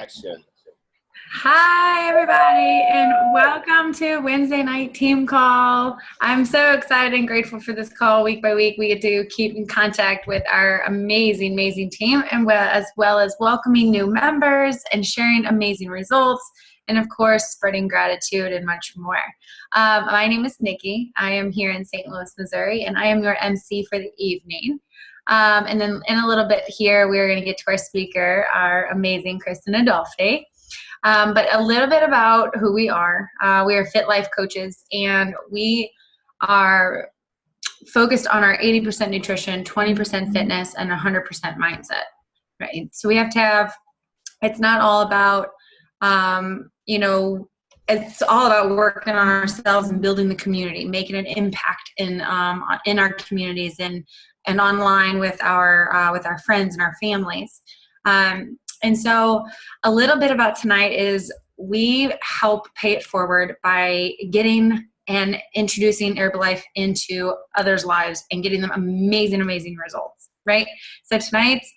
Action. Hi, everybody, and welcome to Wednesday night team call. I'm so excited and grateful for this call. Week by week, we get to keep in contact with our amazing team, and as well as welcoming new members and sharing amazing results, and of course, spreading gratitude and much more. My name is Nikki. I am here in St. Louis, Missouri, and I am your MC for the evening. And then in a little bit here, we're going to get to our speaker, our amazing Kristin Adolfi. But a little bit about who we are. We are Fit Life coaches, and we are focused on our 80% nutrition, 20% fitness, and 100% mindset, right? So we have to have, it's not all about, it's all about working on ourselves and building the community, making an impact in our communities and online with our friends and our families. And so a little bit about tonight is we help pay it forward by getting and introducing Herbalife into others' lives and getting them amazing results, right? So tonight's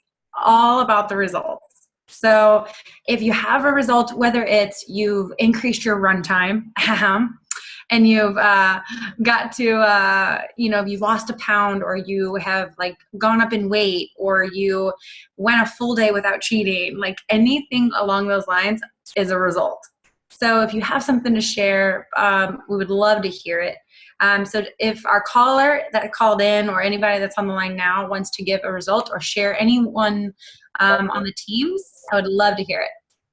all about the results. So if you have a result, whether it's you've increased your run time, and you've got to, you've lost a pound, or you have gone up in weight, or you went a full day without cheating, anything along those lines is a result. So if you have something to share, we would love to hear it. So if our caller that called in or anybody that's on the line now wants to give a result or share anyone on the teams, I would love to hear it.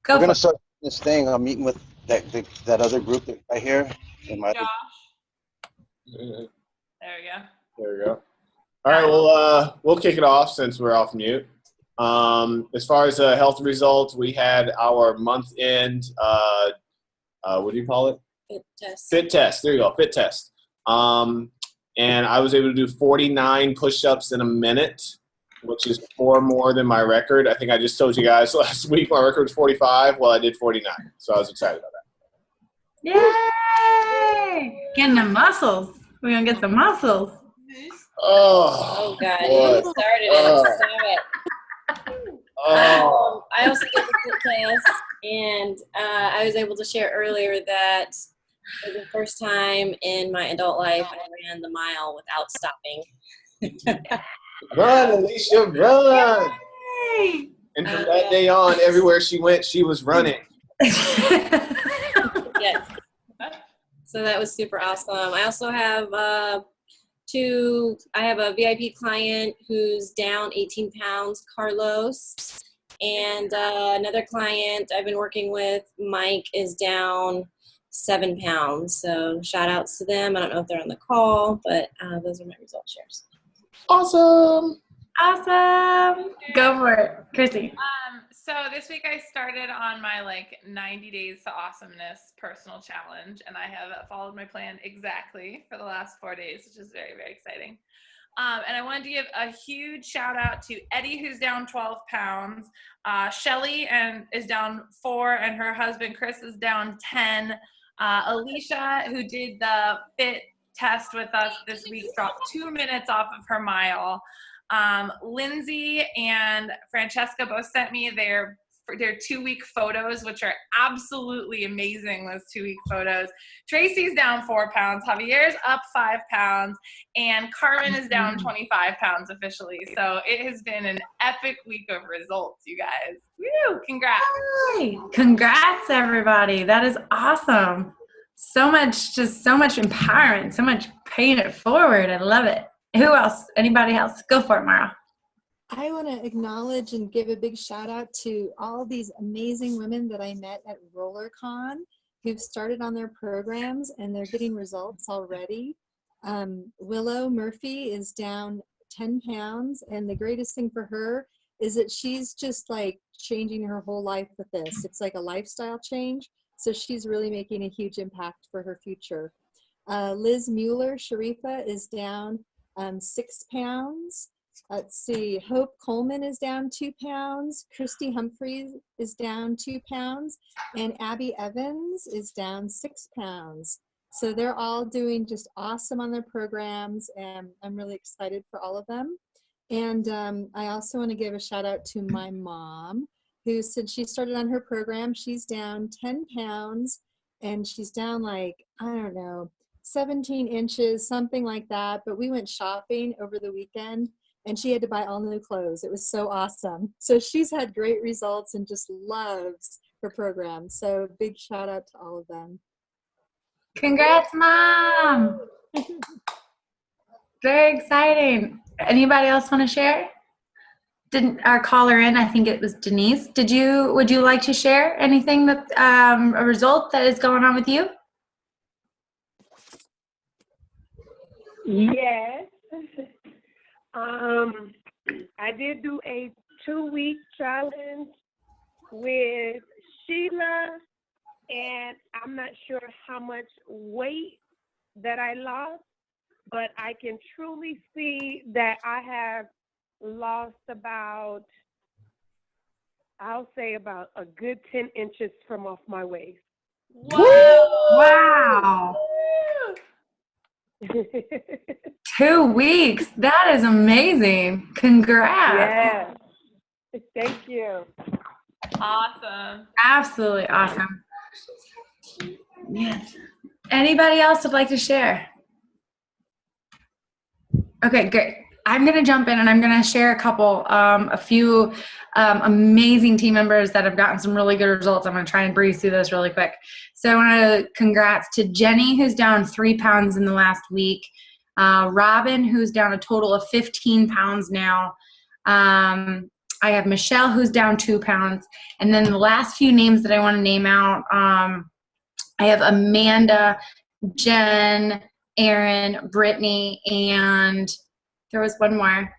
We're going to start this thing. I'm meeting with that other group that I hear. Josh. There There we go. we go. All right, we'll kick it off since we're off mute. As far as health results, we had our month-end, what do you call it? Fit test. Fit test. There you go, fit test. And I was able to do 49 push-ups in a minute, which is 4 more than my record. I think I just told you guys last week my record was 45. Well, I did 49, so I was excited about that. Yay! Getting the muscles. We're going to get some muscles. Oh, God. boy. You started it. Stop it. I also did the fit test, and I was able to share earlier that for the first time in my adult life, I ran the mile without stopping. Run, Alicia, run! Yay! And from that day on, everywhere she went, she was running. Yes. So that was super awesome. I also have I have a VIP client who's down 18 pounds, Carlos. And another client I've been working with, Mike, is down 7 pounds. So shout outs to them. I don't know if they're on the call, but those are my result shares. Awesome. Go for it, Chrissy. So this week I started on my 90 days to awesomeness personal challenge, and I have followed my plan exactly for the last 4 days, which is very exciting. And I wanted to give a huge shout out to Eddie, who's down 12 pounds, Shelly is down 4, and her husband Chris is down 10. Alicia, who did the fit test with us this week, dropped 2 minutes off of her mile. Lindsay and Francesca both sent me their 2-week photos, which are absolutely amazing, those 2-week photos. Tracy's down 4 pounds, Javier's up 5 pounds, and Carmen is down 25 pounds officially. So it has been an epic week of results, you guys. Woo! Congrats. Hi. Congrats, everybody. That is awesome. So much empowerment, so much paying it forward. I love it. Who else? Anybody else? Go for it, Mara. I want to acknowledge and give a big shout out to all these amazing women that I met at RollerCon who've started on their programs and they're getting results already. Willow Murphy is down 10 pounds, and the greatest thing for her is that she's just changing her whole life with this. It's like a lifestyle change. So she's really making a huge impact for her future. Liz Mueller, Sharifa, is down 6 pounds. Let's see, Hope Coleman is down 2 pounds. Christy Humphreys is down 2 pounds. And Abby Evans is down 6 pounds. So they're all doing just awesome on their programs, and I'm really excited for all of them. And I also want to give a shout out to my mom, who said she started on her program. She's down 10 pounds and she's down like, I don't know, 17 inches, something like that. But we went shopping over the weekend and she had to buy all new clothes. It was so awesome. So she's had great results and just loves her program. So big shout out to all of them. Congrats, Mom. Very exciting. Anybody else want to share? Didn't our caller in? I think it was Denise. Would you like to share anything that a result that is going on with you? Yes. I did do a 2-week challenge with Sheila, and I'm not sure how much weight that I lost, but I can truly see that I have lost about, I'll say about a good 10 inches from off my waist. Wow. 2 weeks. That is amazing. Congrats. Yes. Thank you. Awesome. Absolutely awesome. Yes. Anybody else would like to share? Okay, great. I'm going to jump in and I'm going to share a few amazing team members that have gotten some really good results. I'm going to try and breeze through this really quick. So I want to congrats to Jenny, who's down 3 pounds in the last week. Robin, who's down a total of 15 pounds now. I have Michelle, who's down 2 pounds. And then the last few names that I want to name out, I have Amanda, Jen, Aaron, Brittany, and there was one more.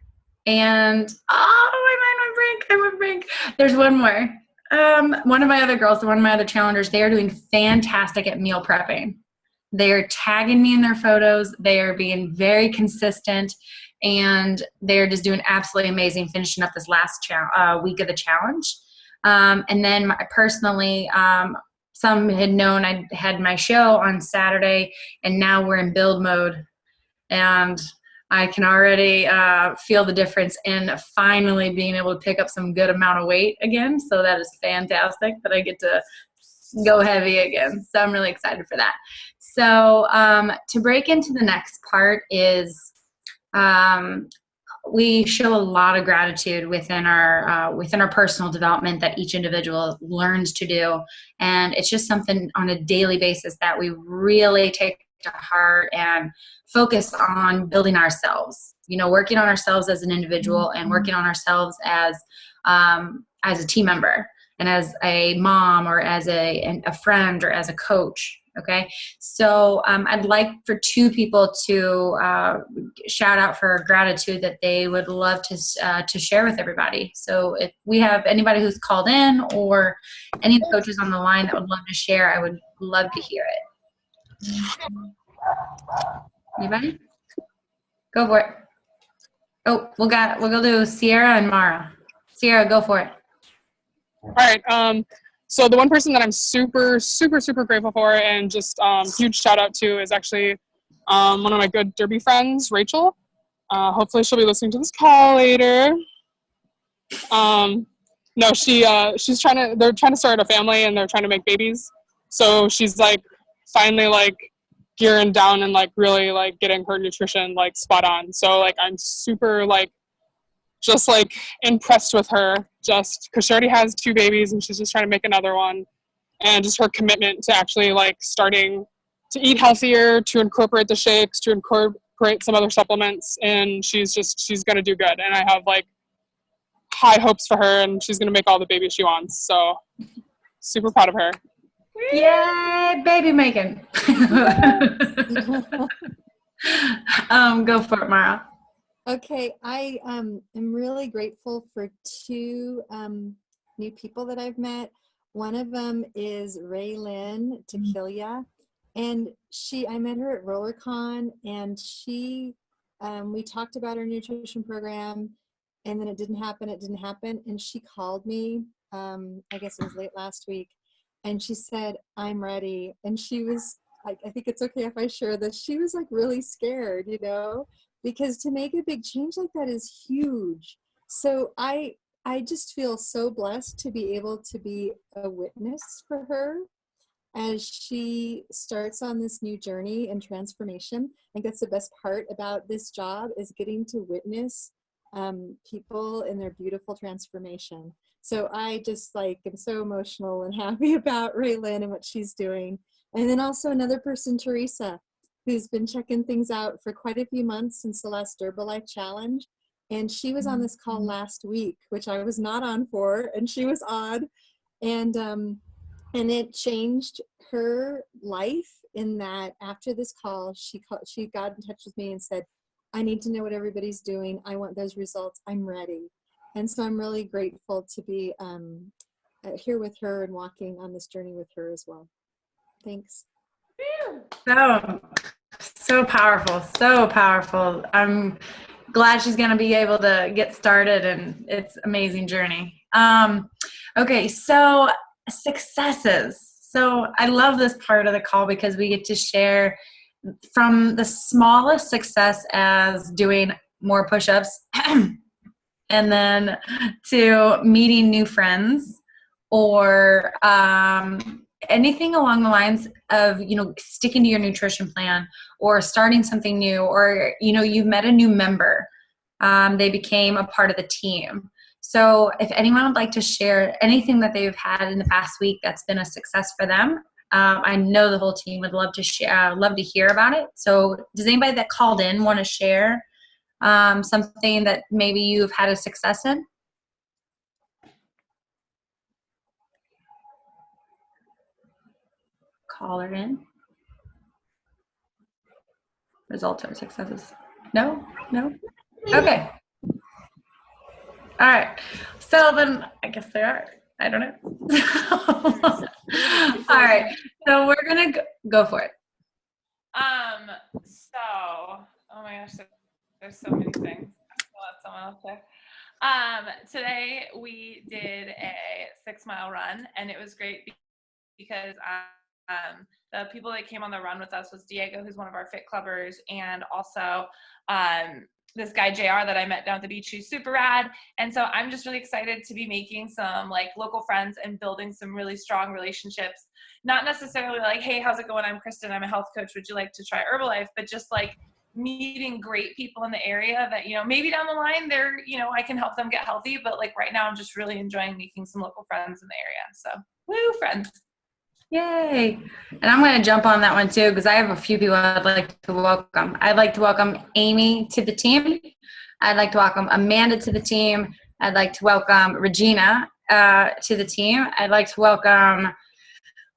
And, I went blank. There's one more. One of my other girls, one of my other challengers, they are doing fantastic at meal prepping. They are tagging me in their photos. They are being very consistent, and they're just doing absolutely amazing finishing up this last week of the challenge. And then personally, some had known I had my show on Saturday, and now we're in build mode. And I can already feel the difference in finally being able to pick up some good amount of weight again. So that is fantastic that I get to go heavy again. So I'm really excited for that. So to break into the next part is we show a lot of gratitude within our personal development that each individual learns to do, and it's just something on a daily basis that we really take to heart and focus on building ourselves. Working on ourselves as an individual and working on ourselves as a team member and as a mom or as a friend or as a coach. Okay, so I'd like for 2 people to shout out for gratitude that they would love to share with everybody. So if we have anybody who's called in or any of the coaches on the line that would love to share, I would love to hear it. Anybody? Go for it. Oh, we'll go to Sierra and Mara. Sierra, go for it. All right. So the one person that I'm super, super, super grateful for and just huge shout out to is actually one of my good derby friends, Rachel. Hopefully she'll be listening to this call later. No, she's they're trying to start a family and they're trying to make babies. So she's like finally like gearing down and like really like getting her nutrition like spot on. So like I'm super like just like impressed with her just because she already has 2 babies and she's just trying to make another one, and just her commitment to actually like starting to eat healthier, to incorporate the shakes, to incorporate some other supplements, and she's going to do good. And I have like high hopes for her, and she's going to make all the babies she wants. So super proud of her. Yay, baby making. Go for it, Mara. Okay, I am really grateful for 2 new people that I've met. One of them is Raylyn Tequila, and I met her at RollerCon, and we talked about her nutrition program, and then it didn't happen, and she called me, I guess it was late last week, and she said, I'm ready, and she was, I think it's okay if I share this, she was like really scared, because to make a big change like that is huge. So I I just feel so blessed to be able to be a witness for her as she starts on this new journey and transformation. I think that's the best part about this job, is getting to witness people in their beautiful transformation. So I just like am so emotional and happy about Raylan and what she's doing. And then also another person, Teresa, who's been checking things out for quite a few months since the last Herbalife Challenge. And she was on this call last week, which I was not on for, and she was on. And it changed her life in that after this call, she got in touch with me and said, I need to know what everybody's doing. I want those results. I'm ready. And so I'm really grateful to be here with her and walking on this journey with her as well. Thanks. So powerful, so powerful. I'm glad she's going to be able to get started, and it's an amazing journey. Okay, so successes. So I love this part of the call because we get to share from the smallest success as doing more push-ups and then to meeting new friends, or anything along the lines of, sticking to your nutrition plan or starting something new, or, you've met a new member. They became a part of the team. So if anyone would like to share anything that they've had in the past week that's been a success for them, I know the whole team would love to share, love to hear about it. So does anybody that called in want to share something that maybe you've had a success in? Caller in. Results or successes? No? Okay. All right. So then I guess there are. I don't know. All right. So we're going to go for it. Oh my gosh, there's so many things. I'll let someone else say. Today we did a 6-mile run, and it was great because the people that came on the run with us was Diego, who's one of our fit clubbers, and also this guy JR that I met down at the beach, who's super rad. And so I'm just really excited to be making some local friends and building some really strong relationships. Not necessarily hey, how's it going? I'm Kristin. I'm a health coach. Would you like to try Herbalife? But just meeting great people in the area that, maybe down the line they're, I can help them get healthy. But right now I'm just really enjoying making some local friends in the area. So woo, friends. Yay. And I'm going to jump on that one too, because I have a few people I'd like to welcome. I'd like to welcome Amy to the team. I'd like to welcome Amanda to the team. I'd like to welcome Regina to the team. I'd like to welcome,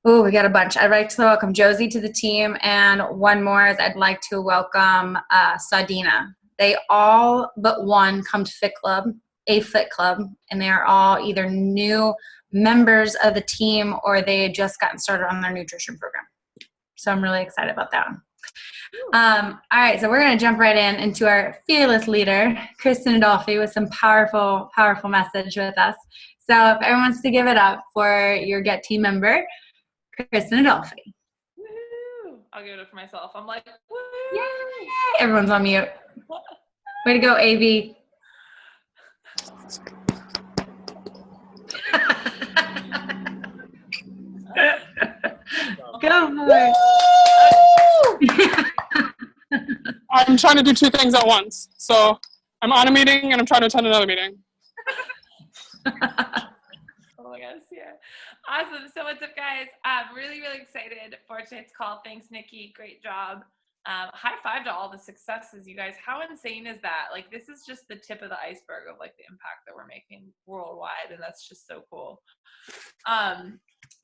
we got a bunch. I'd like to welcome Josie to the team. And one more is I'd like to welcome Sadina. They all but one come to Fit Club, and they are all either new members of the team or they had just gotten started on their nutrition program. So I'm really excited about that one. All right, so we're going to jump right into our fearless leader, Kristin Adolfi, with some powerful, powerful message with us. So if everyone wants to give it up for your Get Team member, Kristin Adolfi. Woo! I'll give it up for myself. I'm woo! Yay! Everyone's on mute. Way to go, AV. Go for it. I'm trying to do 2 things at once. So I'm on a meeting and I'm trying to attend another meeting. Oh my gosh, yeah. Awesome. So what's up, guys? I'm really, really excited for tonight's call. Thanks, Nikki. Great job. High five to all the successes, you guys. How insane is that? This is just the tip of the iceberg of the impact that we're making worldwide, and that's just so cool.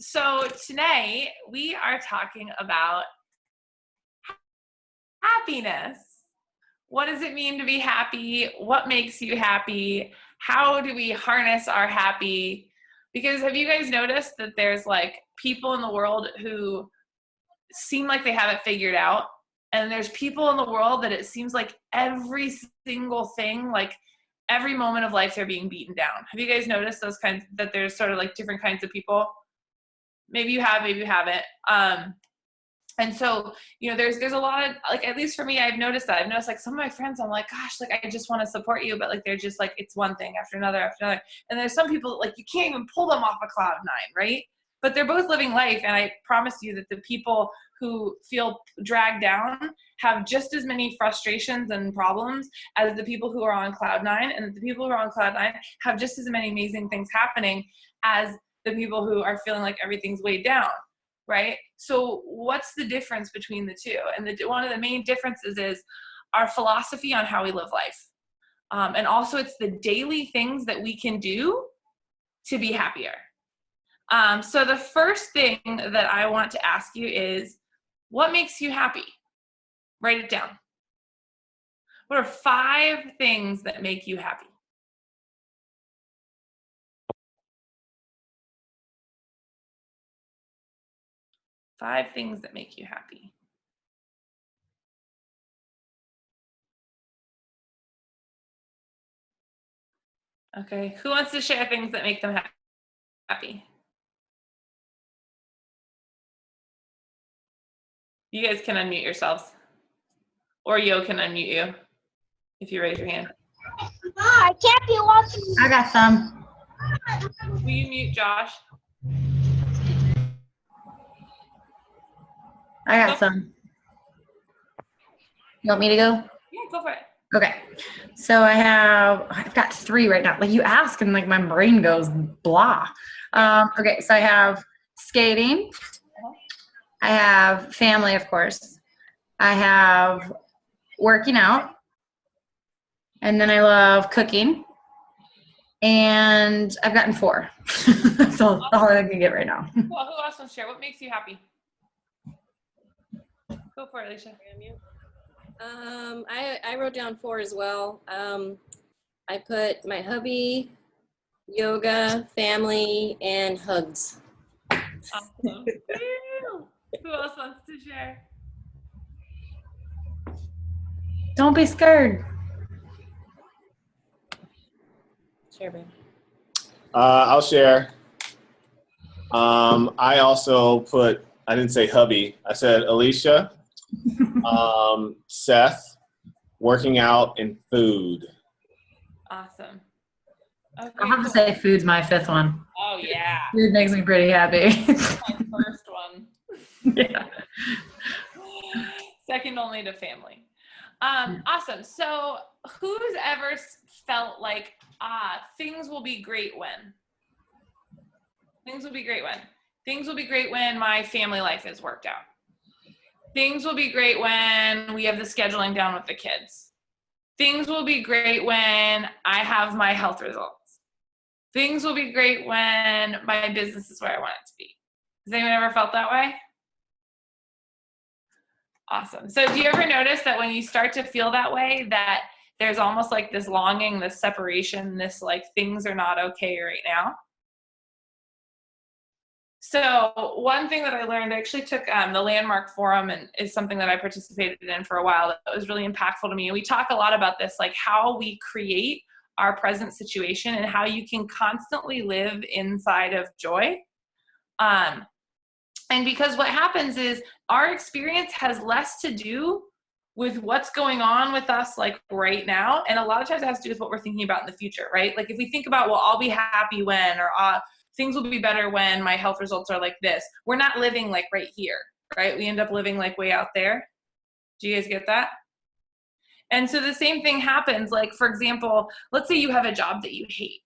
So today we are talking about happiness. What does it mean to be happy? What makes you happy? How do we harness our happy? Because have you guys noticed that there's people in the world who seem like they have it figured out? And there's people in the world that it seems like every single thing, every moment of life, they're being beaten down. Have you guys noticed those kinds, that there's sort of different kinds of people? Maybe you have, maybe you haven't. And so, you know, there's a lot of, like, at least for me, I've noticed that. I've noticed, like, some of my friends, I'm like, gosh, like, I just want to support you. But, like, they're just, like, it's one thing after another after another. And there's some people, like, you can't even pull them off a cloud nine, right? But they're both living life. And I promise you that the people who feel dragged down have just as many frustrations and problems as the people who are on cloud nine. And the people who are on cloud nine have just as many amazing things happening as the people who are feeling like everything's weighed down. Right? So what's the difference between the two? And one of the main differences is our philosophy on how we live life. And also it's the daily things that we can do to be happier. So the first thing that I want to ask you is, what makes you happy? Write it down. What are 5 things that make you happy? Five things that make you happy. Okay, who wants to share things that make them happy? You guys can unmute yourselves. Or Yo can unmute you if you raise your hand. I can't be watching. I got some. Will you mute Josh? I got some. You want me to go? Yeah, go for it. Okay. So I've got 3 right now. Like, you ask and like my brain goes blah. Okay, so I have skating. I have family, of course. I have working out. And then I love cooking. And I've gotten 4. That's all I can get right now. Well, who else wants to share? What makes you happy? Go for it, Alicia. I wrote down 4 as well. I put my hubby, yoga, family, and hugs. Awesome. Who else wants to share? Don't be scared. Share, babe. I'll share. I also put, I didn't say hubby. I said Alicia, Seth, working out, and food. Awesome. Okay, I'll have to say food's my 5th one. Oh, yeah. Food makes me pretty happy. My first one. Yeah. Second only to family. Awesome. So who's ever felt like, things will be great when? Things will be great when? Things will be great when my family life is worked out. Things will be great when we have the scheduling down with the kids. Things will be great when I have my health results. Things will be great when my business is where I want it to be. Has anyone ever felt that way? Awesome. So do you ever notice that when you start to feel that way, that there's almost like this longing, this separation, this like things are not okay right now? So one thing that I learned, I actually took the Landmark Forum, and is something that I participated in for a while that was really impactful to me. And we talk a lot about this, like how we create our present situation and how you can constantly live inside of joy. And because what happens is our experience has less to do with what's going on with us like right now. And a lot of times it has to do with what we're thinking about in the future, right? Like if we think about, well, I'll be happy when, or things will be better when my health results are like this. We're not living like right here, right? We end up living like way out there. Do you guys get that? And so the same thing happens. Like, for example, let's say you have a job that you hate,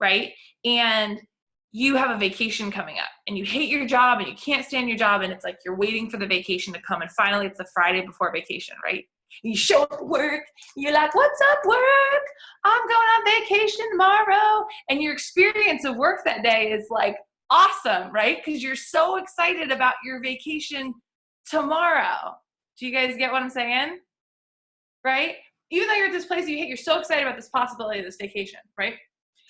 right? And you have a vacation coming up and you hate your job and you can't stand your job. And it's like, you're waiting for the vacation to come. And finally it's the Friday before vacation, right? And you show up at work. You're like, what's up, work? I'm going on vacation tomorrow. And your experience of work that day is like awesome, right? Because you're so excited about your vacation tomorrow. Do you guys get what I'm saying? Right? Even though you're at this place you hate, you're so excited about this possibility of this vacation, right?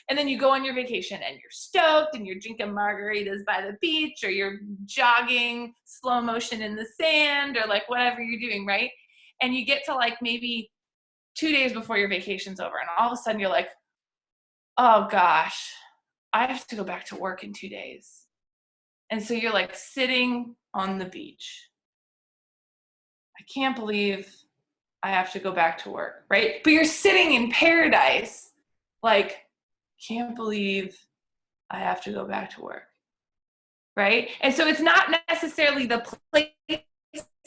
And then you go on your vacation and you're stoked and you're drinking margaritas by the beach, or you're jogging slow motion in the sand, or like whatever you're doing, right? And you get to like maybe 2 days before your vacation's over, and all of a sudden you're like, oh gosh, I have to go back to work in 2 days. And so you're like sitting on the beach can't believe I have to go back to work, right? But you're sitting in paradise, like, can't believe I have to go back to work, right? And so it's not necessarily the place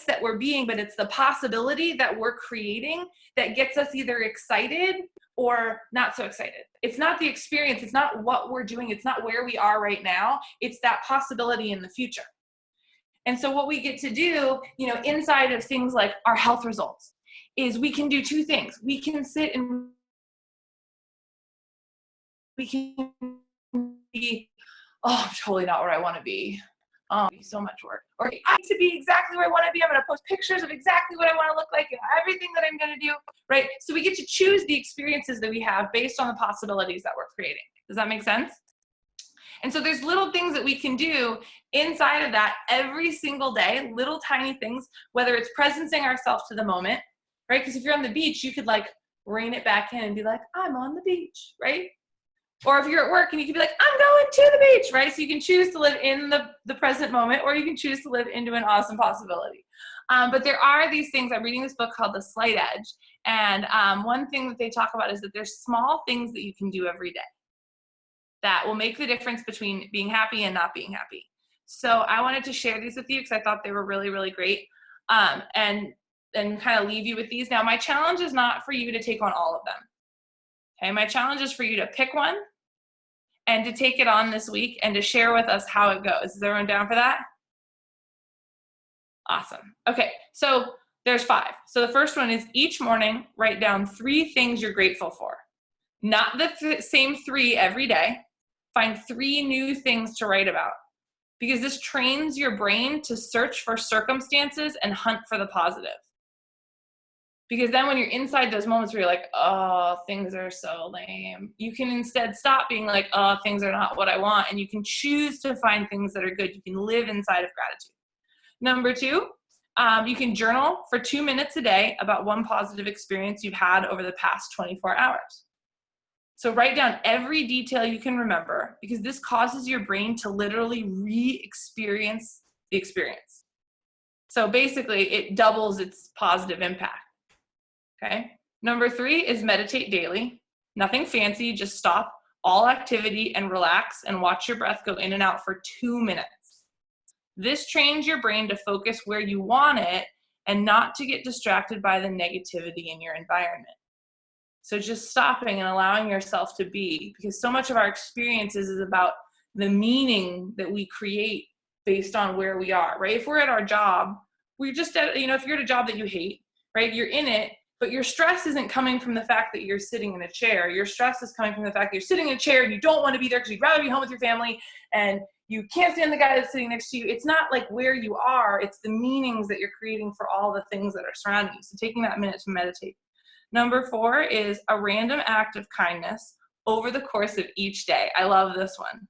that we're being, but it's the possibility that we're creating that gets us either excited or not so excited. It's not the experience, it's not what we're doing, it's not where we are right now, it's that possibility in the future. And so what we get to do, inside of things like our health results, is we can do two things. We can sit and we can be, oh, I'm totally not where I want to be. So much work. Or I need to be exactly where I want to be. I'm going to post pictures of exactly what I want to look like and everything that I'm going to do, right? So we get to choose the experiences that we have based on the possibilities that we're creating. Does that make sense? And so there's little things that we can do inside of that every single day, little tiny things, whether it's presencing ourselves to the moment, right? Because if you're on the beach, you could like rein it back in and be like, I'm on the beach, right? Or if you're at work and you can be like, I'm going to the beach, right? So you can choose to live in the present moment, or you can choose to live into an awesome possibility. But there are these things. I'm reading this book called The Slight Edge. And one thing that they talk about is that there's small things that you can do every day that will make the difference between being happy and not being happy. So I wanted to share these with you because I thought they were really, really great. And kind of leave you with these. Now, my challenge is not for you to take on all of them. Okay, my challenge is for you to pick one and to take it on this week and to share with us how it goes. Is everyone down for that? Awesome. Okay, so there's 5. So the first one is each morning, write down 3 things you're grateful for. Not the same 3 every day. Find 3 new things to write about, because this trains your brain to search for circumstances and hunt for the positive. Because then when you're inside those moments where you're like, oh, things are so lame, you can instead stop being like, oh, things are not what I want. And you can choose to find things that are good. You can live inside of gratitude. Number 2, you can journal for 2 minutes a day about one positive experience you've had over the past 24 hours. So write down every detail you can remember, because this causes your brain to literally re-experience the experience. So basically, it doubles its positive impact. Okay. Number 3 is meditate daily. Nothing fancy, just stop all activity and relax and watch your breath go in and out for 2 minutes. This trains your brain to focus where you want it and not to get distracted by the negativity in your environment. So just stopping and allowing yourself to be, because so much of our experiences is about the meaning that we create based on where we are, right? If we're at our job, we're just at, if you're at a job that you hate, right? You're in it. But your stress isn't coming from the fact that you're sitting in a chair. Your stress is coming from the fact that you're sitting in a chair and you don't want to be there because you'd rather be home with your family and you can't stand the guy that's sitting next to you. It's not like where you are. It's the meanings that you're creating for all the things that are surrounding you. So taking that minute to meditate. Number 4 is a random act of kindness over the course of each day. I love this one.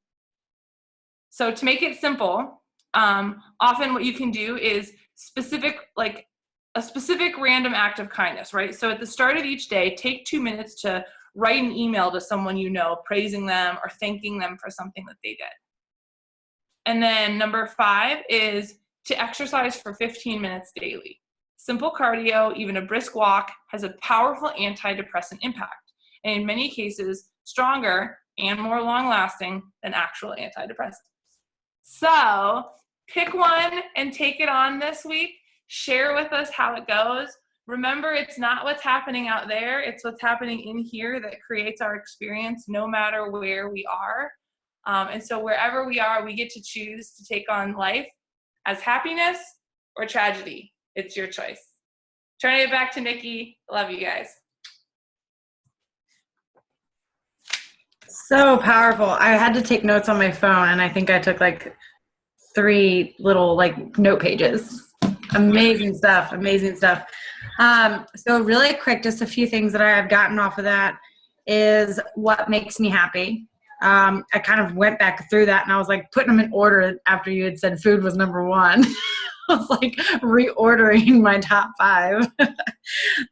So to make it simple, often what you can do is a specific random act of kindness, right? So at the start of each day, take 2 minutes to write an email to someone you know, praising them or thanking them for something that they did. And then number 5 is to exercise for 15 minutes daily. Simple cardio, even a brisk walk, has a powerful antidepressant impact, and in many cases, stronger and more long-lasting than actual antidepressants. So pick one and take it on this week. Share with us how it goes. Remember, it's not what's happening out there, it's what's happening in here that creates our experience, no matter where we are. And so wherever we are, we get to choose to take on life as happiness or tragedy. It's your choice. Turning it back to Nikki. Love you guys. So powerful. I had to take notes on my phone, and I think I took like 3 little note pages. Amazing stuff. Amazing stuff. So really quick, just a few things that I've gotten off of that is what makes me happy. I kind of went back through that and I was like putting them in order after you had said food was number 1. I was like reordering my top 5.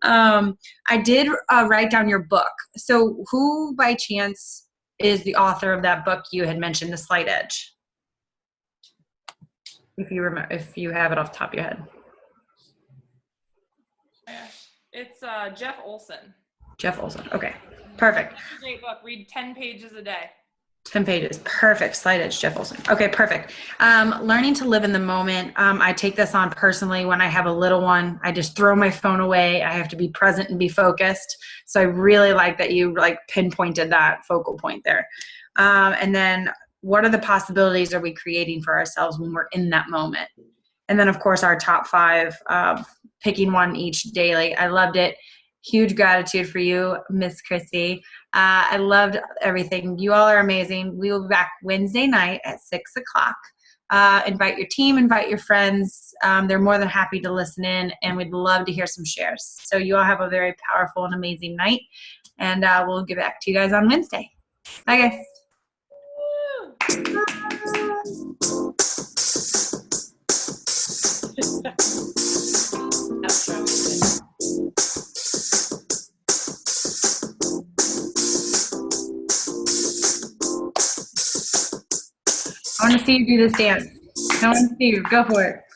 I did write down your book. So who by chance is the author of that book you had mentioned, The Slight Edge? If you remember, if you have it off the top of your head. It's Jeff Olson. Jeff Olson. Okay, perfect. Great book. Read 10 pages a day. 10 pages. Perfect. Slide edge, Jeff Olson. Okay, perfect. Learning to live in the moment. I take this on personally when I have a little one. I just throw my phone away. I have to be present and be focused. So I really like that you like pinpointed that focal point there. And then what are the possibilities are we creating for ourselves when we're in that moment? And then of course our top 5, picking one each daily. I loved it. Huge gratitude for you, Miss Chrissy. I loved everything. You all are amazing. We will be back Wednesday night at 6 o'clock. Invite your team, invite your friends. They're more than happy to listen in, and we'd love to hear some shares. So you all have a very powerful and amazing night, and we'll get back to you guys on Wednesday. Bye, guys. Outro music. I want to see you do this dance. I want to see you. Go for it.